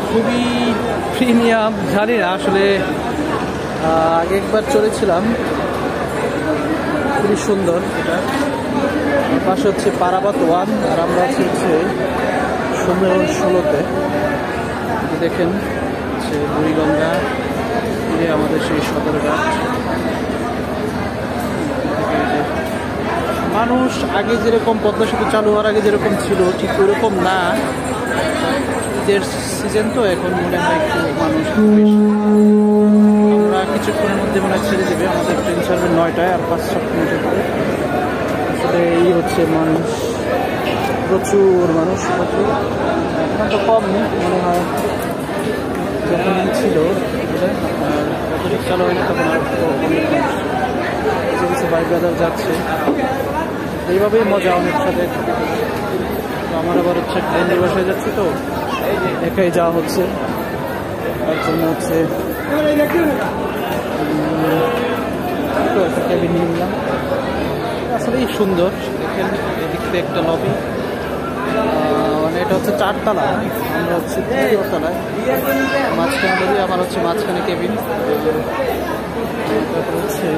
খুবই প্রিমিয়াম, জানি না আসলে। আগে একবার চড়েছিলাম, খুবই সুন্দর। এটা পাশে হচ্ছে পারাবাত 1, আর আমরা আছি হচ্ছে সুন্দরবন 16-তে। দেখেন হচ্ছে বুড়িগঙ্গা, আমাদের সেই সদরঘাট। মানুষ আগে যেরকম পদ্মা সেতু চালু হওয়ার আগে যেরকম ছিল ঠিক ওরকম না। ঈদের সিজন তো এখন মনে হয় একটু মানুষ বেশি। আমরা কিছুক্ষণের মধ্যে মনে হয় ছেড়ে দেবে, আমাদের ট্রেন ছাড়বে 9টায়, আর 5-7 মিনিটের পরে। আসলে এই হচ্ছে মানুষ, প্রচুর মানুষ, প্রচুর। এখন তো কম নেই মনে হয়, যখন ছিল আপনার যতটুকু চালু হয়নি তখন আর অনেক মানুষ কিছু কিছু বাইক বাজার যাচ্ছে। এইভাবেই মজা অনেক সাথে। আমার আবার হচ্ছে বন্ধুর বাসায় যাচ্ছি, তো একাই যাওয়া হচ্ছে, তার জন্য হচ্ছে একটা ক্যাবিন নিয়ে নিলাম। আসলেই সুন্দর। দেখেন এদিক থেকে একটা লবি, মানে এটা হচ্ছে 4তলা, আমরা হচ্ছে 3 তলায়, মাঝখানে লবি, আমার হচ্ছে মাঝখানে কেবিন। তারপর হচ্ছে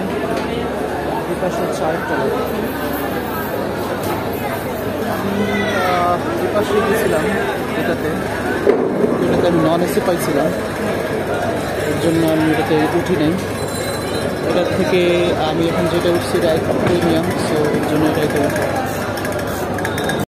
এই পাশে হচ্ছে 8তলা। আমি পাশে গেছিলাম এটাতে আমি নন এসি পাইছিলাম, এর জন্য আমি এটাতে উঠি নাই। এটার থেকে আমি এখন যেটা উঠছি এটা একটু প্রিমিয়াম, সো এর জন্য এটাতে